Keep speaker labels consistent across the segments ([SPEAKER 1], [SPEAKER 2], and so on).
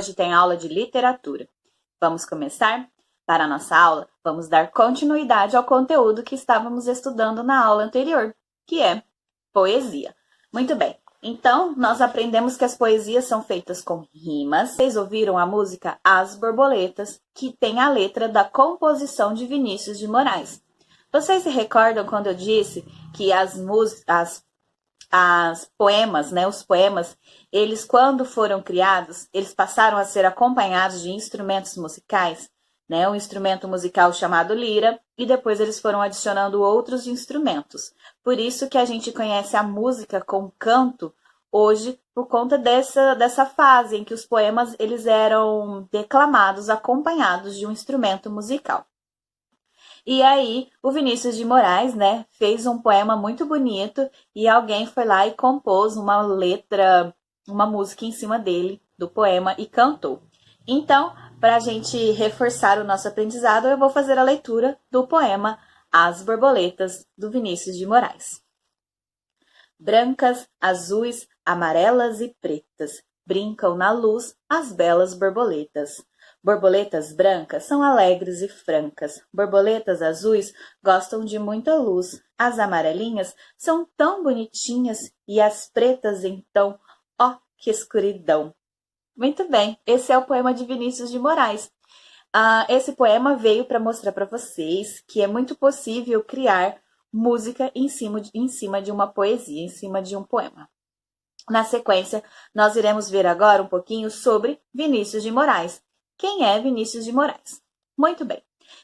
[SPEAKER 1] Hoje tem aula de literatura. Vamos começar? Para a nossa aula, vamos dar continuidade ao conteúdo que estávamos estudando na aula anterior, que é poesia. Muito bem, então nós aprendemos que as poesias são feitas com rimas. Vocês ouviram a música As Borboletas, que tem a letra da composição de Vinícius de Moraes. Vocês se recordam quando eu disse que os poemas, eles quando foram criados, eles passaram a ser acompanhados de instrumentos musicais, né? Um instrumento musical chamado lira, e depois eles foram adicionando outros instrumentos. Por isso que a gente conhece a música com canto hoje, por conta dessa fase em que os poemas eles eram declamados acompanhados de um instrumento musical. E aí, o Vinícius de Moraes, né, fez um poema muito bonito e alguém foi lá e compôs uma letra, uma música em cima dele, do poema, e cantou. Então, para a gente reforçar o nosso aprendizado, eu vou fazer a leitura do poema As Borboletas, do Vinícius de Moraes. Brancas, azuis, amarelas e pretas, brincam na luz as belas borboletas. Borboletas brancas são alegres e francas. Borboletas azuis gostam de muita luz. As amarelinhas são tão bonitinhas e as pretas então, ó, que escuridão. Muito bem, esse é o poema de Vinícius de Moraes. Esse poema veio para mostrar para vocês que é muito possível criar música em cima de uma poesia, em cima de um poema. Na sequência, nós iremos ver agora um pouquinho sobre Vinícius de Moraes. Quem é Vinícius de Moraes? Muito bem.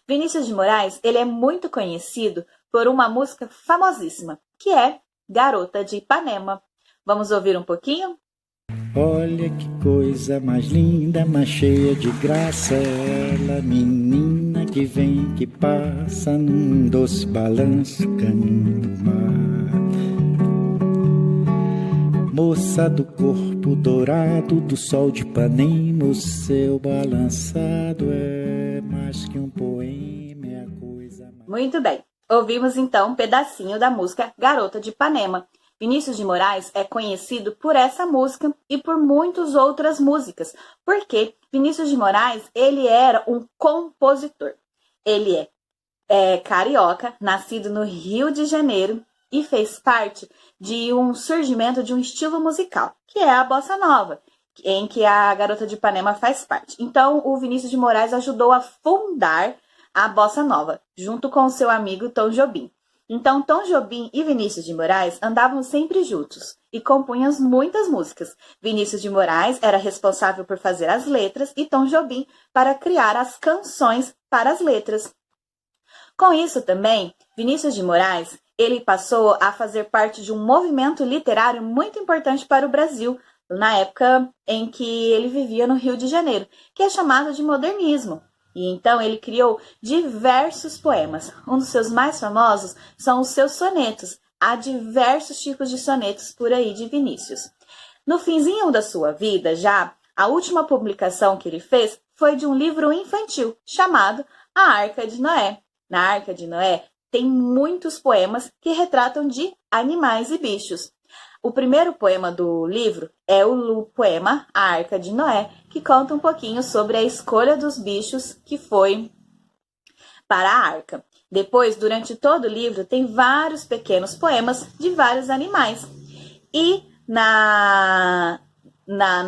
[SPEAKER 1] Vinícius de Moraes, ele é muito conhecido por uma música famosíssima, que é Garota de Ipanema. Vamos ouvir um pouquinho?
[SPEAKER 2] Olha que coisa mais linda, mais cheia de graça, ela, menina que vem, que passa num doce balanço, caminho do mar. Moça do corpo dourado do sol de Ipanema, o seu balançado é mais que um poema, é a coisa mais...
[SPEAKER 1] Muito bem, ouvimos então um pedacinho da música Garota de Ipanema. Vinícius de Moraes é conhecido por essa música e por muitas outras músicas, porque Vinícius de Moraes, ele era um compositor. Ele é carioca, nascido no Rio de Janeiro, e fez parte de um surgimento de um estilo musical, que é a bossa nova, em que a Garota de Ipanema faz parte. Então, o Vinícius de Moraes ajudou a fundar a bossa nova, junto com o seu amigo Tom Jobim. Então, Tom Jobim e Vinícius de Moraes andavam sempre juntos e compunham muitas músicas. Vinícius de Moraes era responsável por fazer as letras e Tom Jobim para criar as canções para as letras. Com isso também, Vinícius de Moraes, ele passou a fazer parte de um movimento literário muito importante para o Brasil, na época em que ele vivia no Rio de Janeiro, que é chamado de modernismo. E então ele criou diversos poemas. Um dos seus mais famosos são os seus sonetos. Há diversos tipos de sonetos por aí de Vinícius. No finzinho da sua vida, já, a última publicação que ele fez foi de um livro infantil chamado A Arca de Noé. Na Arca de Noé tem muitos poemas que retratam de animais e bichos. O primeiro poema do livro é o poema A Arca de Noé, que conta um pouquinho sobre a escolha dos bichos que foi para a arca. Depois, durante todo o livro, tem vários pequenos poemas de vários animais. E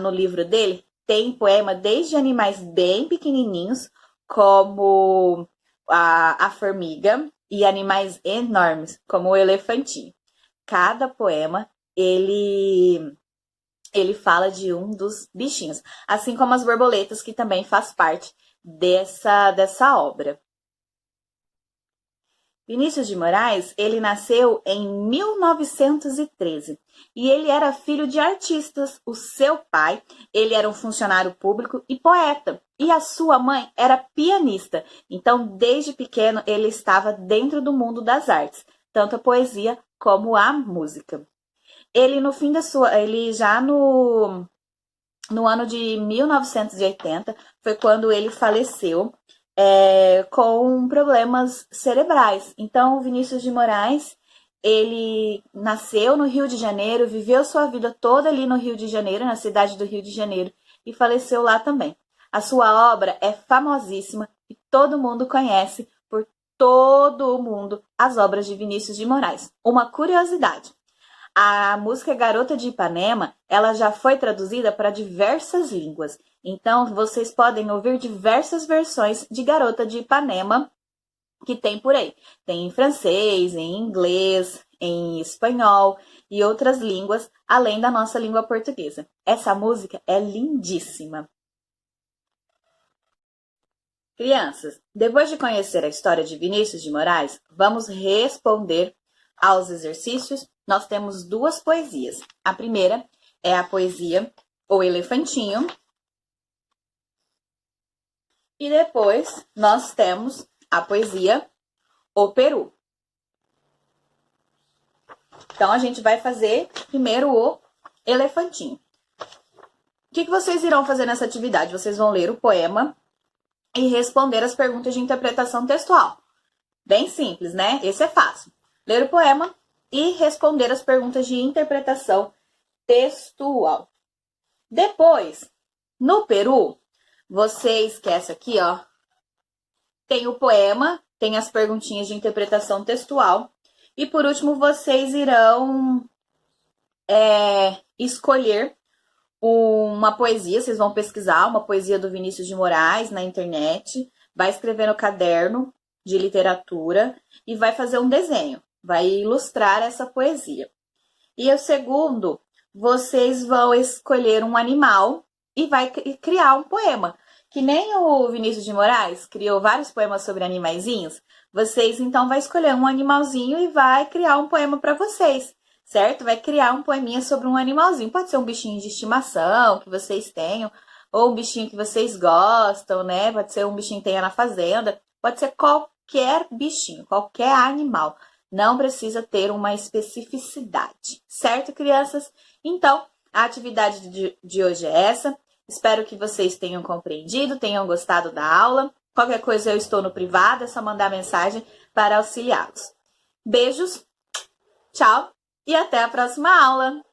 [SPEAKER 1] no livro dele tem poema desde animais bem pequenininhos, como a formiga, e animais enormes, como o elefantinho. Cada poema ele fala de um dos bichinhos, assim como as borboletas, que também faz parte dessa obra. Vinícius de Moraes, ele nasceu em 1913 e ele era filho de artistas. O seu pai, ele era um funcionário público e poeta, e a sua mãe era pianista. Então, desde pequeno, ele estava dentro do mundo das artes, tanto a poesia como a música. Ele, ele já no ano de 1980, foi quando ele faleceu com problemas cerebrais. Então, Vinícius de Moraes, ele nasceu no Rio de Janeiro, viveu sua vida toda ali no Rio de Janeiro, na cidade do Rio de Janeiro, e faleceu lá também. A sua obra é famosíssima e todo mundo conhece por todo o mundo as obras de Vinícius de Moraes. Uma curiosidade: a música Garota de Ipanema, ela já foi traduzida para diversas línguas. Então, vocês podem ouvir diversas versões de Garota de Ipanema que tem por aí. Tem em francês, em inglês, em espanhol e outras línguas, além da nossa língua portuguesa. Essa música é lindíssima. Crianças, depois de conhecer a história de Vinícius de Moraes, vamos responder aos exercícios. Nós temos duas poesias. A primeira é a poesia O Elefantinho. E depois nós temos a poesia O Peru. Então, a gente vai fazer primeiro o Elefantinho. O que vocês irão fazer nessa atividade? Vocês vão ler o poema e responder as perguntas de interpretação textual. Bem simples, né? Esse é fácil. Ler o poema e responder as perguntas de interpretação textual. Depois, no Peru, você esquece aqui, ó, tem o poema, tem as perguntinhas de interpretação textual. E por último, vocês irão escolher uma poesia. Vocês vão pesquisar uma poesia do Vinícius de Moraes na internet. Vai escrever no caderno de literatura e vai fazer um desenho. Vai ilustrar essa poesia. E o segundo, vocês vão escolher um animal e vai criar um poema. Que nem o Vinícius de Moraes criou vários poemas sobre animaizinhos, vocês então vão escolher um animalzinho e vai criar um poema para vocês, certo? Vai criar um poeminha sobre um animalzinho. Pode ser um bichinho de estimação que vocês tenham, ou um bichinho que vocês gostam, né? Pode ser um bichinho que tenha na fazenda, pode ser qualquer bichinho, qualquer animal. Não precisa ter uma especificidade, certo, crianças? Então, a atividade de hoje é essa. Espero que vocês tenham compreendido, tenham gostado da aula. Qualquer coisa eu estou no privado, é só mandar mensagem para auxiliá-los. Beijos, tchau e até a próxima aula!